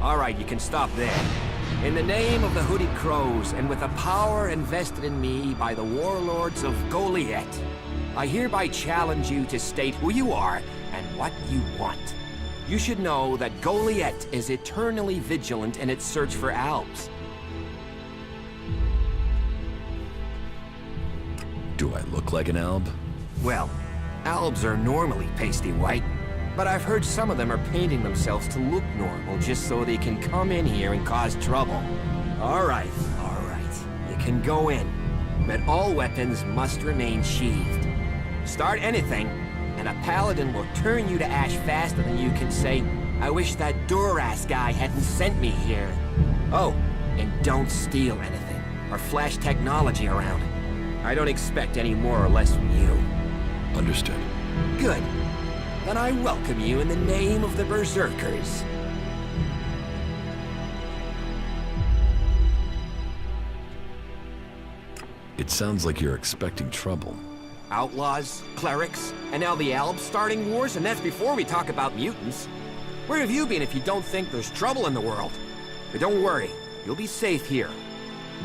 Alright, you can stop there. In the name of the Hooded Crows, and with the power invested in me by the warlords of Goliath, I hereby challenge you to state who you are and what you want. You should know that Goliath is eternally vigilant in its search for albs. Do I look like an alb? Well, albs are normally pasty white, but I've heard some of them are painting themselves to look normal just so they can come in here and cause trouble. Alright. You can go in, but all weapons must remain sheathed. Start anything, and a paladin will turn you to ash faster than you can say, I wish that Duras guy hadn't sent me here. Oh, and don't steal anything, or flash technology around. I don't expect any more or less from you. Understood. Good. Then I welcome you in the name of the Berserkers. It sounds like you're expecting trouble. Outlaws, clerics, and now the Albs starting wars, and that's before we talk about mutants. Where have you been if you don't think there's trouble in the world? But don't worry, you'll be safe here.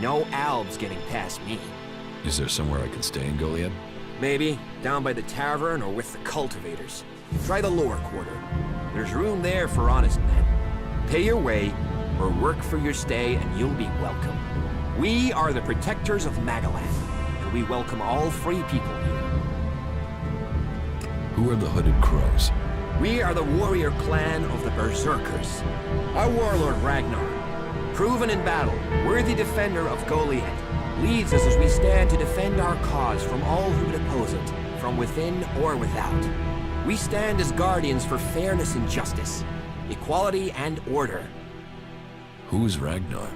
No Albs getting past me. Is there somewhere I can stay in Goliath? Maybe, down by the tavern or with the cultivators. Try the lower quarter. There's room there for honest men. Pay your way, or work for your stay, and you'll be welcome. We are the protectors of Magaland, and we welcome all free people here. Who are the Hooded Crows? We are the warrior clan of the Berserkers. Our warlord Ragnar, proven in battle, worthy defender of Goliath, leads us as we stand to defend our cause from all who would oppose it, from within or without. We stand as guardians for fairness and justice, equality and order. Who's Ragnar?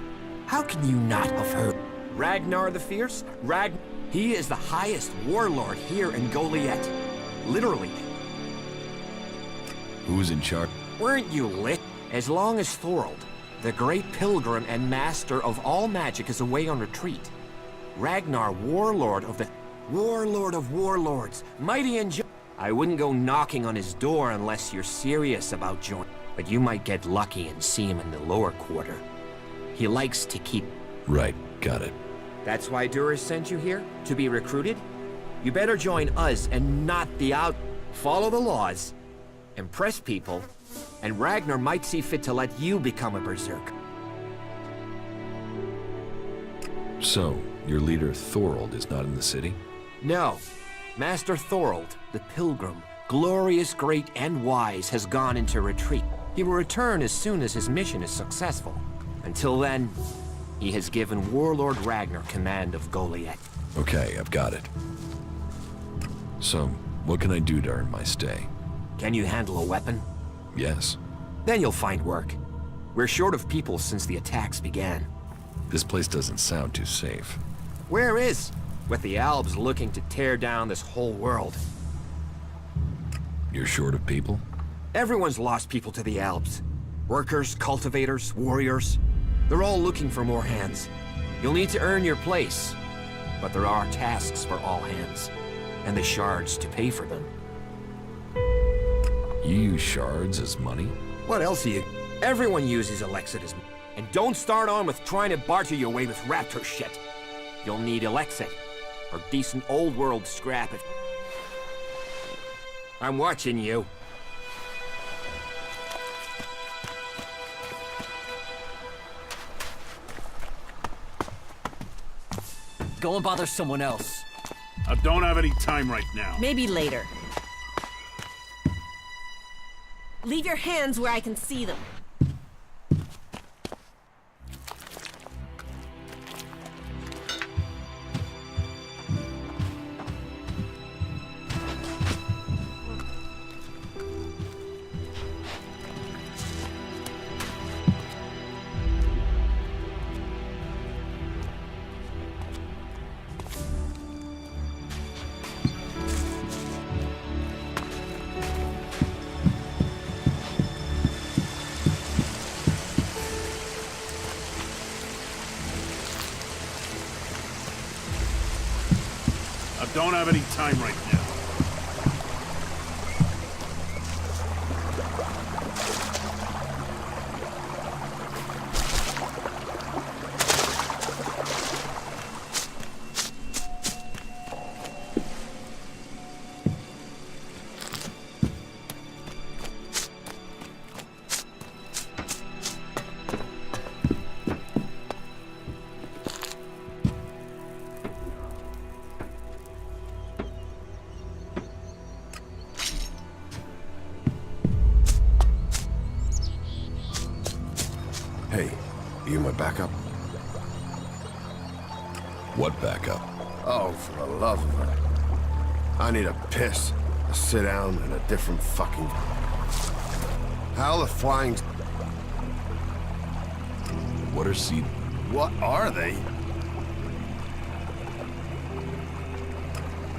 How can you not have heard? Ragnar the Fierce? He is the highest warlord here in Goliath. Literally. Who's in charge? Weren't you lit? As long as Thorold, the great pilgrim and master of all magic, is away on retreat. Ragnar, warlord of warlords, mighty and I wouldn't go knocking on his door unless you're serious about joining. But you might get lucky and see him in the lower quarter. He likes to keep... Right, got it. That's why Duras sent you here? To be recruited? You better join us and not the out... Follow the laws, impress people, and Ragnar might see fit to let you become a berserk. So, your leader Thorold is not in the city? No. Master Thorold, the pilgrim, glorious, great, and wise, has gone into retreat. He will return as soon as his mission is successful. Until then, he has given Warlord Ragnar command of Goliath. Okay, I've got it. So, what can I do to earn my stay? Can you handle a weapon? Yes. Then you'll find work. We're short of people since the attacks began. This place doesn't sound too safe. Where is? With the Albs looking to tear down this whole world. You're short of people? Everyone's lost people to the Albs. Workers, cultivators, warriors. They're all looking for more hands. You'll need to earn your place. But there are tasks for all hands. And the shards to pay for them. You use shards as money? What else are you... Everyone uses ELEX as... And don't start on with trying to barter your way with raptor shit. You'll need ELEX or decent old world scrap if... I'm watching you. Go and bother someone else. I don't have any time right now. Maybe later. Leave your hands where I can see them. I don't have any time right now. Hey, you my backup? What backup? Oh, for the love of it. I need a piss, a sit down, and a different fucking... How the flying... What are seed? What are they?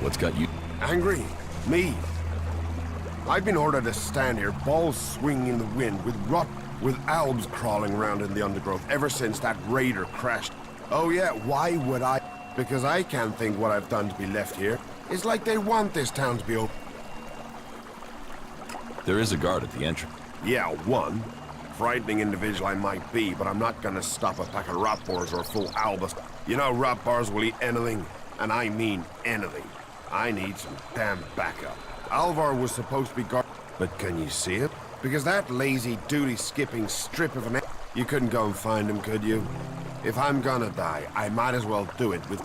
What's got you? Angry? Me? I've been ordered to stand here, balls swinging in the wind, with albs crawling around in the undergrowth ever since that raider crashed. Oh yeah, why would I? Because I can't think what I've done to be left here. It's like they want this town to be open. There is a guard at the entrance. Yeah, one. Frightening individual I might be, but I'm not gonna stop a pack of rat bars or a full albus. You know rat bars will eat anything, and I mean anything. I need some damn backup. Alvar was supposed to be guard, but can you see it? Because that lazy duty-skipping strip of an... You couldn't go and find him, could you? If I'm gonna die, I might as well do it with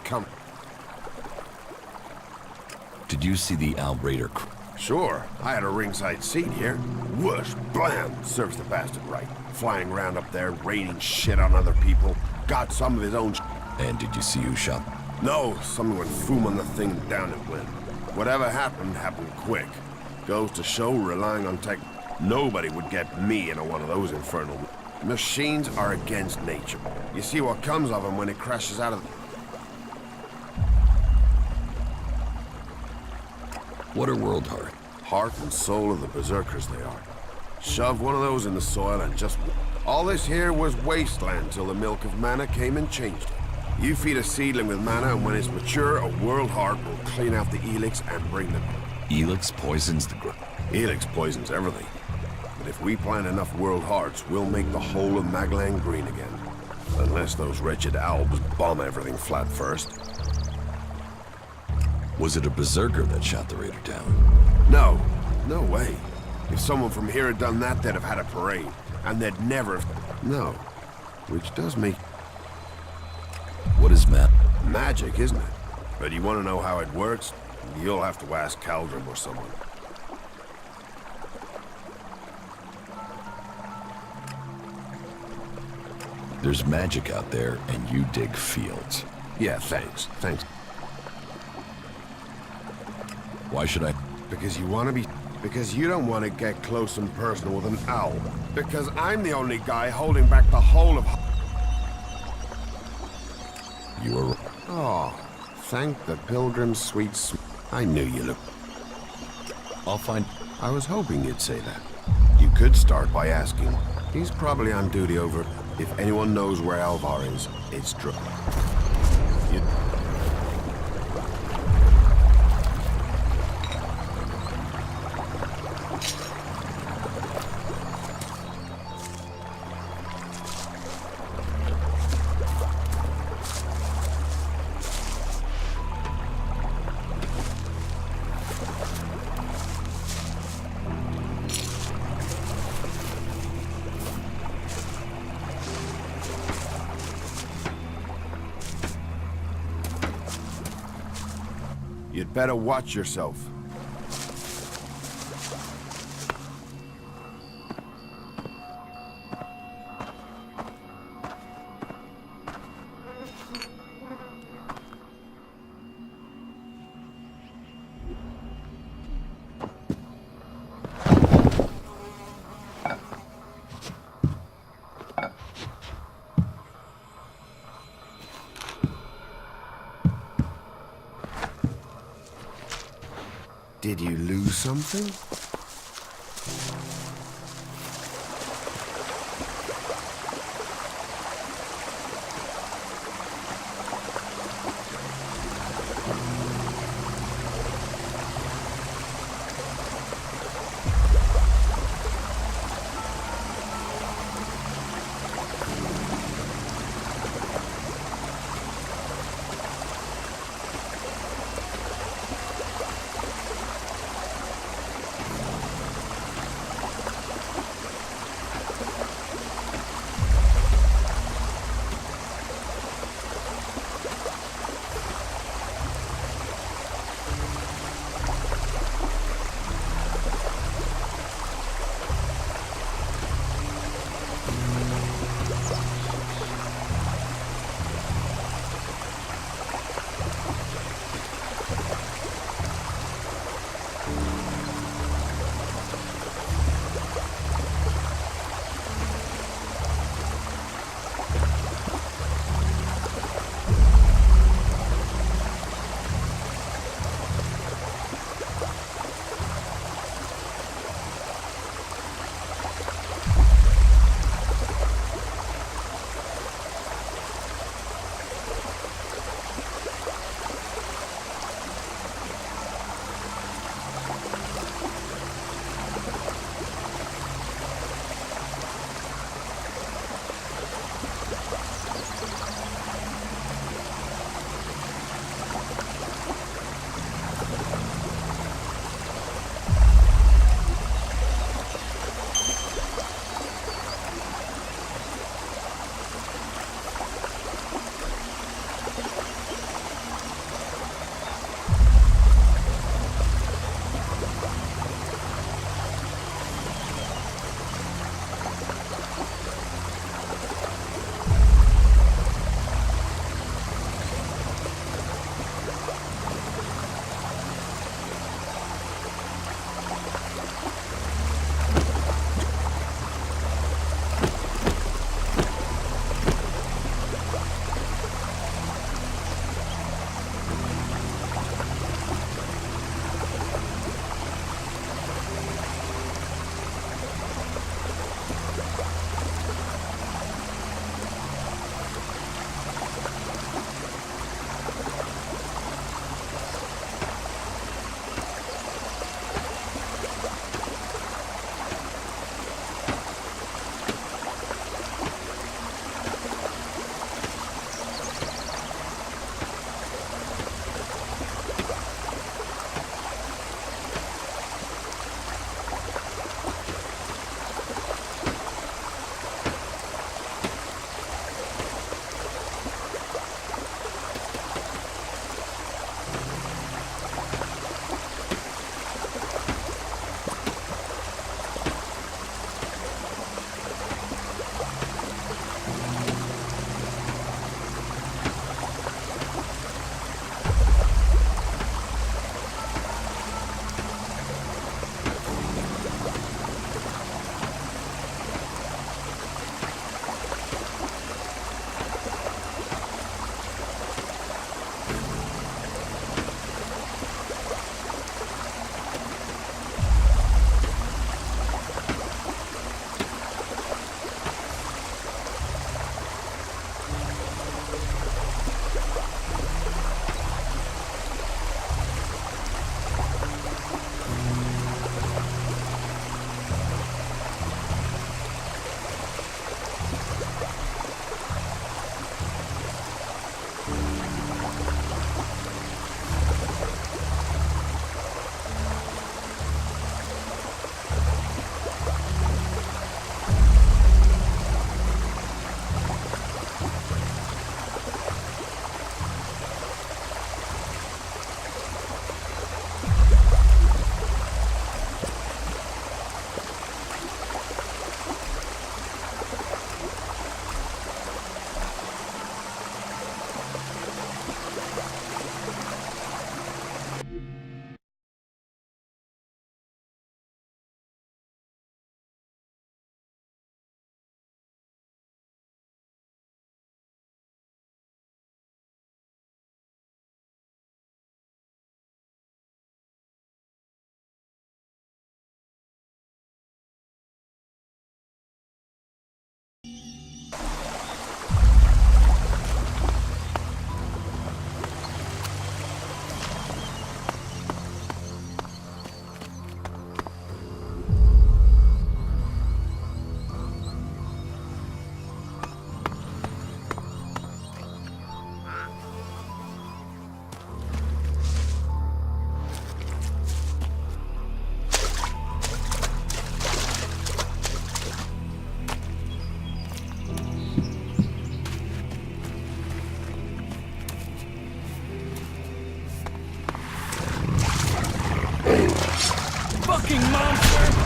Did you see the Alb Raider? Sure, I had a ringside seat here. Whoosh, blam, serves the bastard right. Flying around up there, raining shit on other people. Got some of his own And did you see who shot? No, someone went boom on the thing and down it went. Whatever happened, happened quick. Goes to show relying on tech. Nobody would get me into one of those infernal... Machines are against nature. You see what comes of them when it crashes out of... What are world heart? Heart and soul of the berserkers they are. Shove one of those in the soil and just... All this here was wasteland till the milk of mana came and changed it. You feed a seedling with mana, and when it's mature, a world heart will clean out the ELEX and bring them. ELEX poisons the ground. ELEX poisons everything. But if we plant enough world hearts, we'll make the whole of Magland green again. Unless those wretched albs bomb everything flat first. Was it a berserker that shot the raider down? No. No way. If someone from here had done that, they'd have had a parade. And they'd never have... No. Which does make... What is Magic, isn't it? But you want to know how it works? You'll have to ask Caldrum or someone. There's magic out there, and you dig fields. Yeah, thanks. Thanks. Why should I? Because you want to be... Because you don't want to get close and personal with an owl. Because I'm the only guy holding back the whole of... You are... Oh, thank the pilgrim's sweet I knew you looked... I'll find... I was hoping you'd say that. You could start by asking. He's probably on duty over... If anyone knows where Alvar is, it's Drew. You'd better watch yourself. Did you lose something? Fucking monster!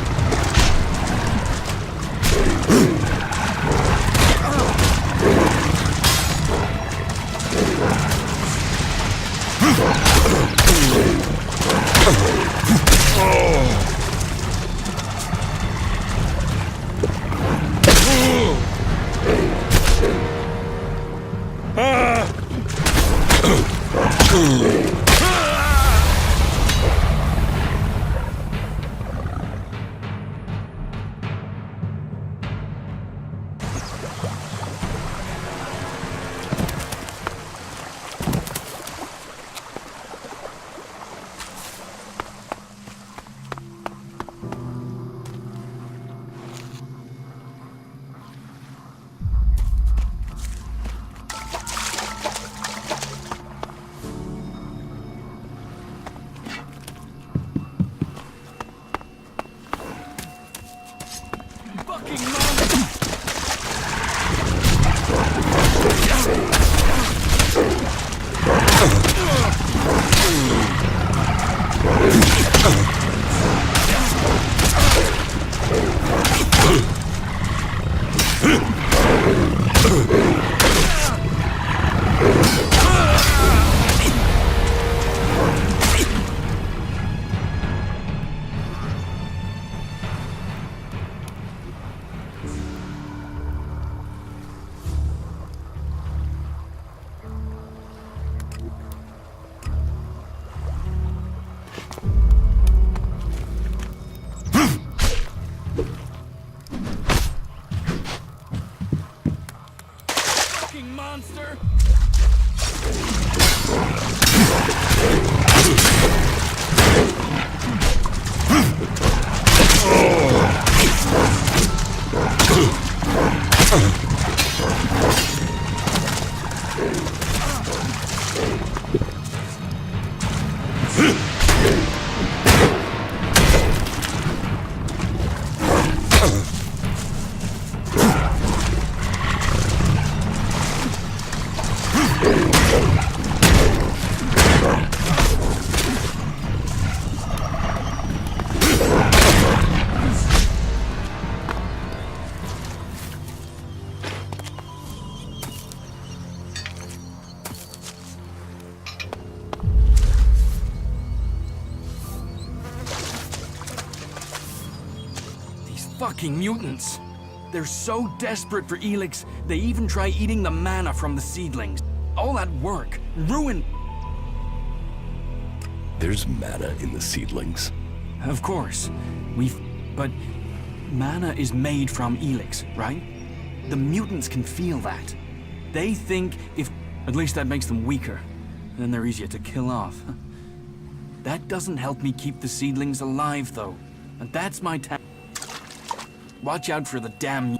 Monster! Fucking mutants! They're so desperate for ELEX, they even try eating the mana from the seedlings. All that work, ruined. There's mana in the seedlings. Of course, but mana is made from ELEX, right? The mutants can feel that. They think at least that makes them weaker. Then they're easier to kill off. That doesn't help me keep the seedlings alive, though. And that's my task. Watch out for the damn...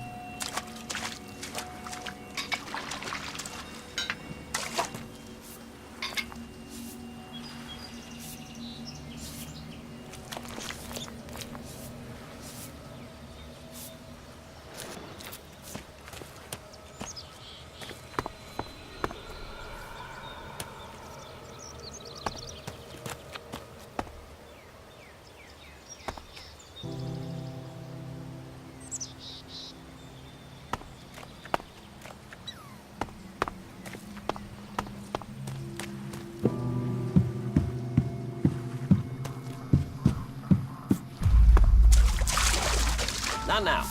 Not now.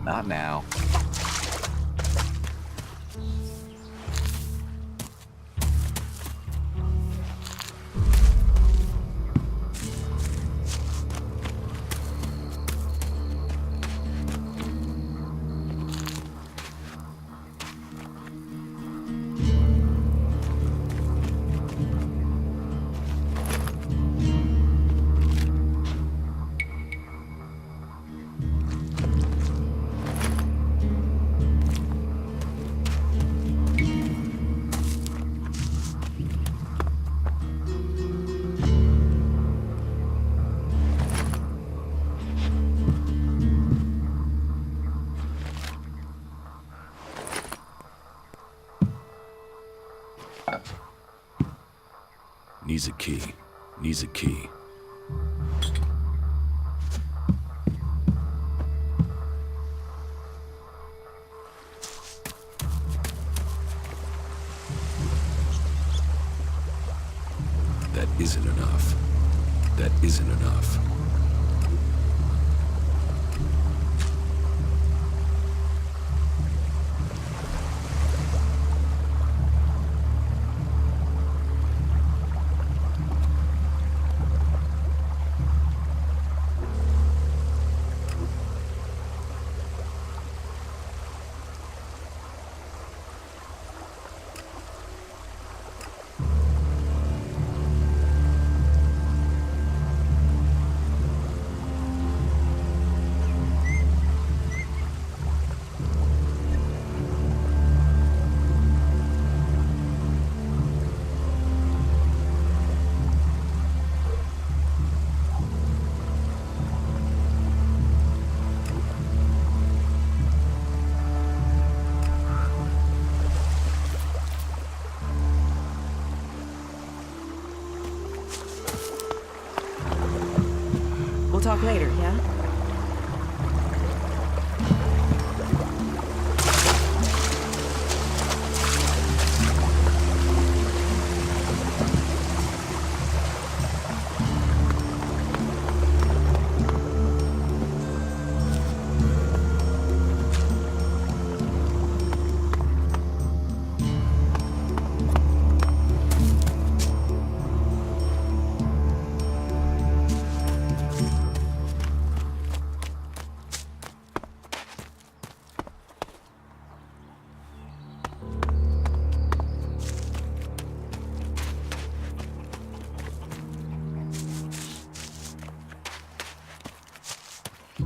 Not now. that. Needs a key. Needs a key. That isn't enough. That isn't enough. We'll talk later, yeah?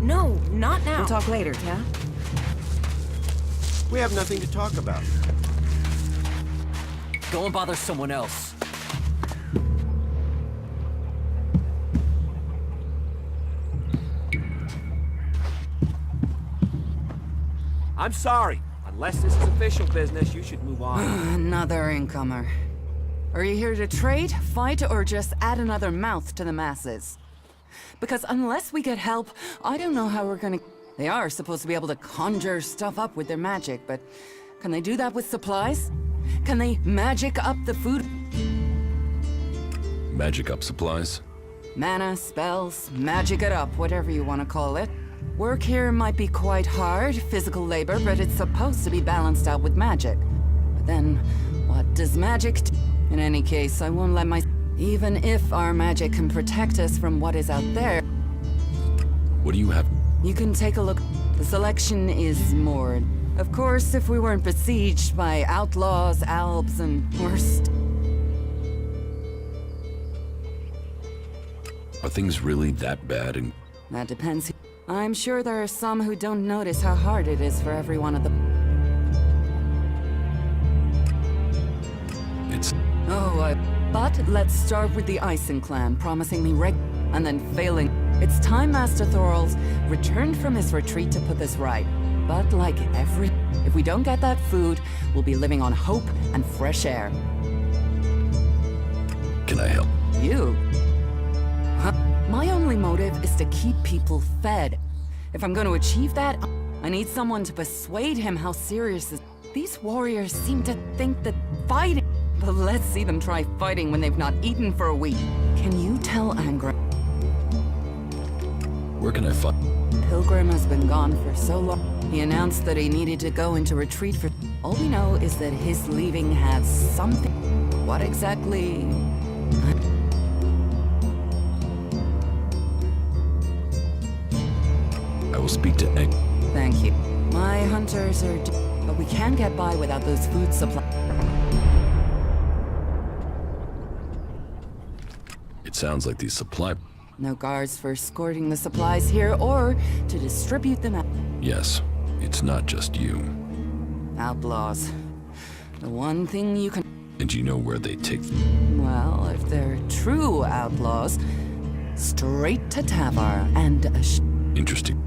No, not now. We'll talk later, yeah? We have nothing to talk about. Go and bother someone else. I'm sorry. Unless this is official business, you should move on. Another incomer. Are you here to trade, fight, or just add another mouth to the masses? Because unless we get help, I don't know how we're gonna... They are supposed to be able to conjure stuff up with their magic, but can they do that with supplies? Can they magic up the food? Magic up supplies? Mana, spells, magic it up, whatever you want to call it. Work here might be quite hard, physical labor, but it's supposed to be balanced out with magic. But then, what does magic do? In any case, I won't let my... Even if our magic can protect us from what is out there... What do you have? You can take a look. The selection is more... Of course, if we weren't besieged by outlaws, albs, and worst... Are things really that bad? And That depends. I'm sure there are some who don't notice how hard it is for every one of the... it's... But let's start with the Ison clan, promising me and then failing. It's time Master Thorol's returned from his retreat to put this right. But like if we don't get that food, we'll be living on hope and fresh air. Can I help? You? Huh? My only motive is to keep people fed. If I'm going to achieve that, I need someone to persuade him how serious this... These warriors seem to think that fighting... But let's see them try fighting when they've not eaten for a week. Can you tell Angra? Where can I find... Pilgrim has been gone for so long. He announced that he needed to go into retreat for... All we know is that his leaving has something... What exactly... I will speak to Egg. Thank you. My hunters are... But we can get by without those food supplies. It sounds like these supply... No guards for escorting the supplies here or to distribute them out. Yes, it's not just you. Outlaws. The one thing you can... And you know where they take... Well, if they're true outlaws, straight to Tavar and a Interesting.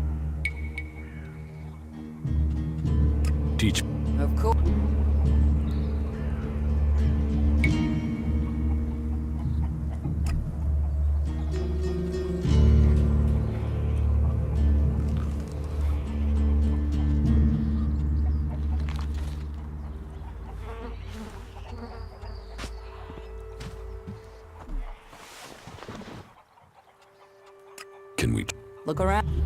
Teach... Of course. Can we... Look around.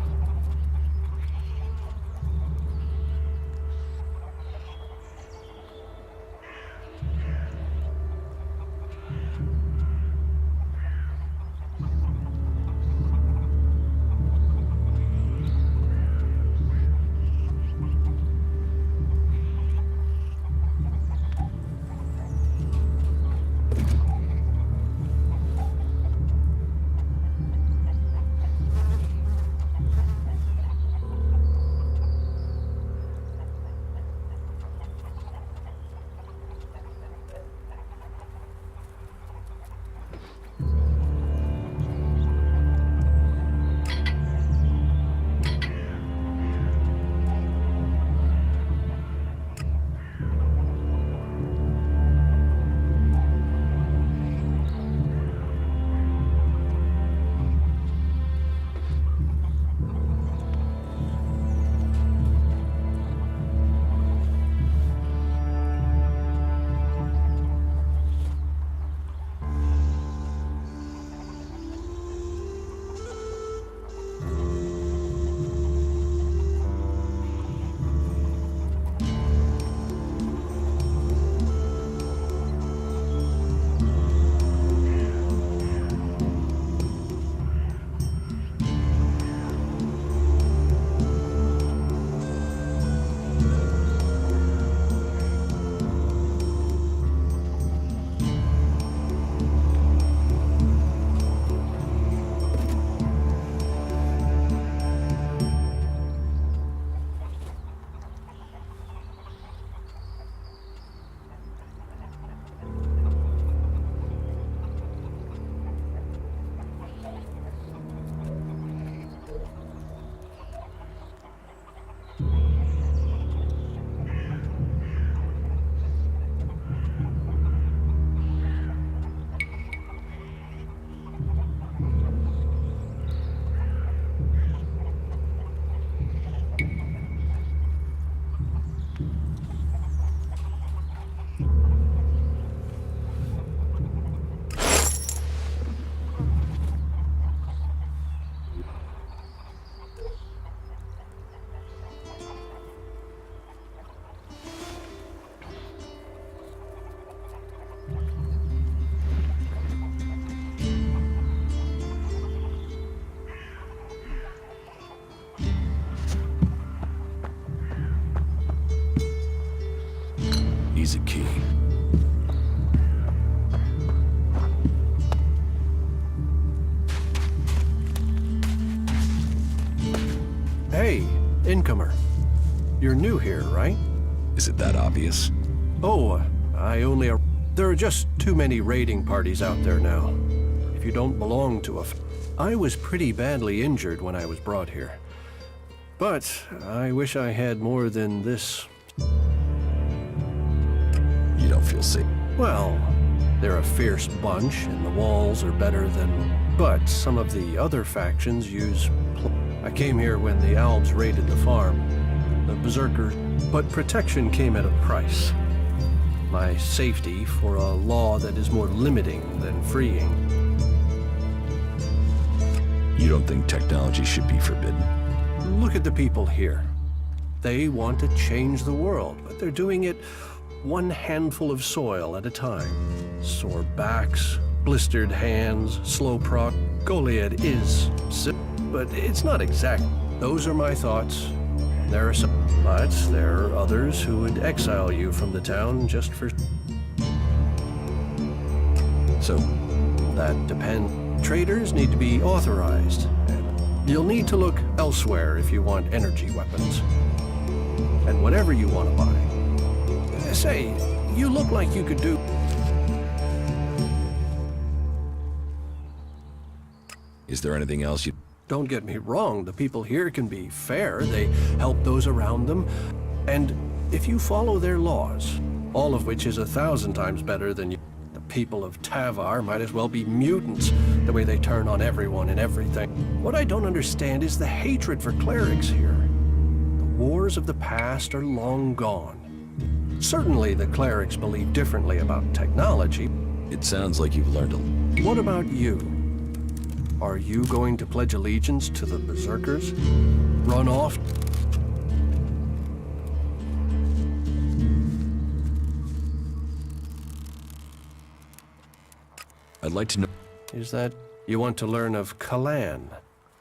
He's a key. Hey, incomer. You're new here, right? Is it that obvious? Oh, I only... There are just too many raiding parties out there now. If you don't belong to a... I was pretty badly injured when I was brought here. But I wish I had more than this. You don't feel safe? Well, they're a fierce bunch, and the walls are better than... But some of the other factions use... I came here when the Albs raided the farm. The Berserkers... But protection came at a price. My safety for a law that is more limiting than freeing. You don't think technology should be forbidden? Look at the people here. They want to change the world, but they're doing it one handful of soil at a time. Sore backs, blistered hands, slow prog. Goliad is sick, but it's not exact. Those are my thoughts. There are some, but there are others who would exile you from the town just for... So, that depends. Traders need to be authorized. You'll need to look elsewhere if you want energy weapons. And whatever you want to buy. Say, you look like you could do... is there anything else you... Don't get me wrong, the people here can be fair. They help those around them. And if you follow their laws, all of which is 1,000 times better than you... The people of Tavar might as well be mutants, the way they turn on everyone and everything. What I don't understand is the hatred for clerics here. The wars of the past are long gone. Certainly the clerics believe differently about technology. It sounds like you've learned a... What about you? Are you going to pledge allegiance to the Berserkers? Run off? I'd like to know... Is that you want to learn of Kalan?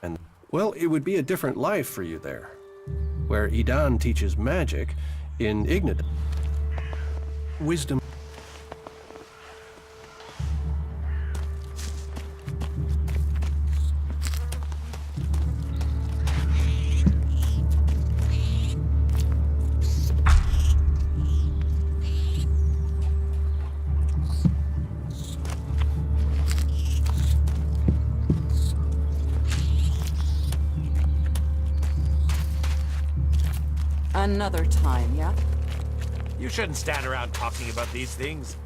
And, well, it would be a different life for you there. Where Idan teaches magic, in Ignat. Wisdom. Another time, yeah? You shouldn't stand around talking about these things.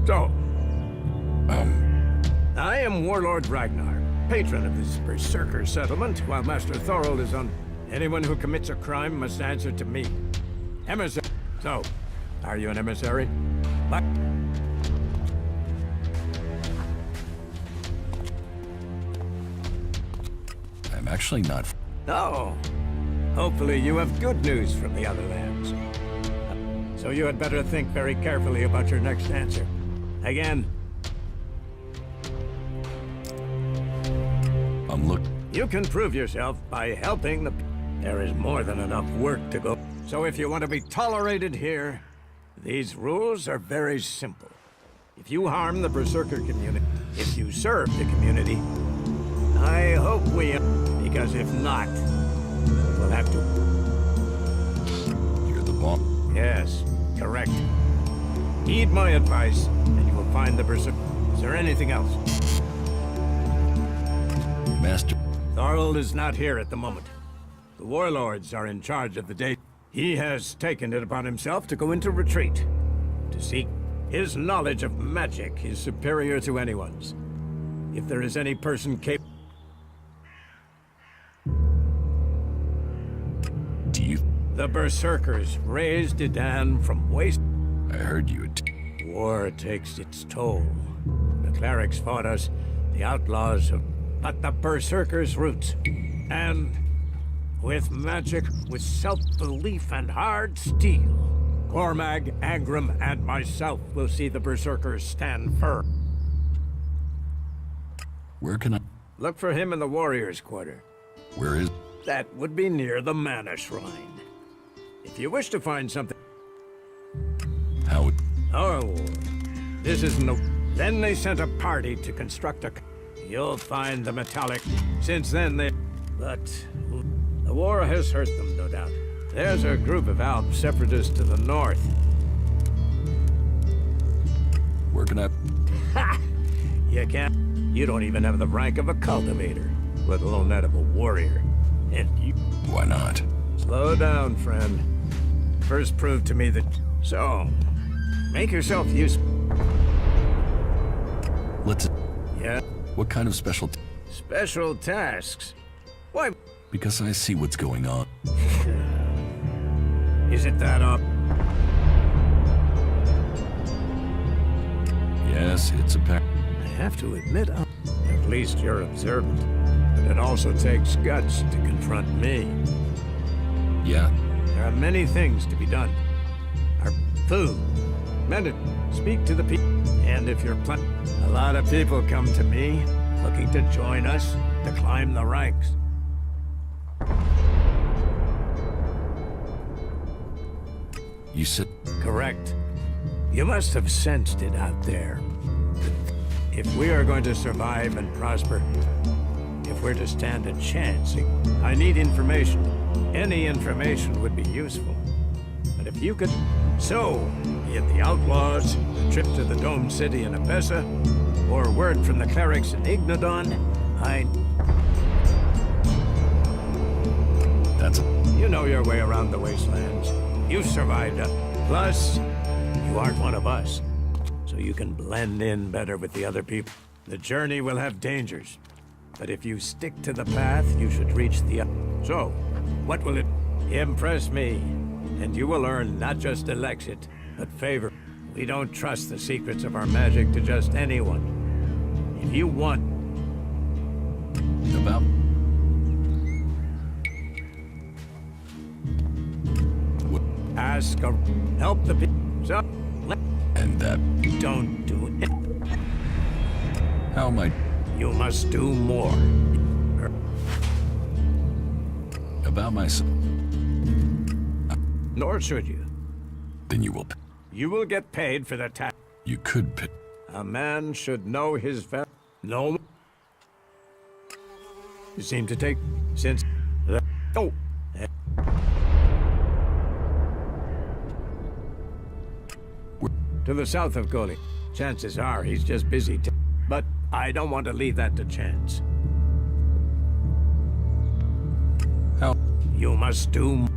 So, I am Warlord Ragnar, patron of this Berserker settlement, while Master Thorold is on. Anyone who commits a crime must answer to me. Emissary. So, are you an emissary? But I'm actually not... oh, hopefully you have good news from the other lands. So you had better think very carefully about your next answer. Again, you can prove yourself by helping the... There is more than enough work to go. So if you want to be tolerated here, these rules are very simple. If you harm the Berserker community, if you serve the community, I hope we... Because if not, we'll have to... You're the boss. Yes, correct. Heed my advice, and you will find the Berserker. Is there anything else? Master... Thorold is not here at the moment. The warlords are in charge of the day. He has taken it upon himself to go into retreat. To seek his knowledge of magic is superior to anyone's. If there is any person capable... Do you... The Berserkers raised Idan from waste... I heard you... War takes its toll. The clerics fought us, the outlaws have... But the Berserkers' roots. And with magic, with self-belief and hard steel, Cormag, Angram, and myself will see the Berserkers stand firm. Where can I... Look for him in the Warriors' Quarter. Where is... That would be near the Mana Shrine. If you wish to find something... How... Oh, this isn't a... Then they sent a party to construct a... You'll find the metallic. Since then they... But... The war has hurt them, no doubt. There's a group of Alp separatists to the north. Where can I... Ha! You can't... You don't even have the rank of a cultivator, let alone that of a warrior. And you... Why not? Slow down, friend. First prove to me that... So... Make yourself useful. Let's... Yeah? What kind of special... Special tasks? Why... Because I see what's going on. Is it that up? Yes, it's a pack. I have to admit, at least you're observant. But it also takes guts to confront me. Yeah. There are many things to be done. Our food, speak to the people. And if you're a lot of people come to me, looking to join us, to climb the ranks. You said... Correct. You must have sensed it out there. If we are going to survive and prosper, if we're to stand a chance, I need information. Any information would be useful. But if you could... So, be it the outlaws, the trip to the Dome City in Abessa, or word from the clerics in Ignadon, That's... You know your way around the wastelands. You've survived it. Plus, you aren't one of us. So you can blend in better with the other people. The journey will have dangers. But if you stick to the path, you should reach the... So, what will it... Impress me. And you will earn not just Elexit, but favor We don't trust the secrets of our magic to just anyone. If you want... About... Ask or help the people. So, And that... don't do it. How am I... You must do more. About myself? Nor should you. Then you will... You will get paid for the task. You could pay... A man should know his value. No. You seem to take since the... Oh. To the south of Goli. Chances are he's just busy. But I don't want to leave that to chance. How... You must do...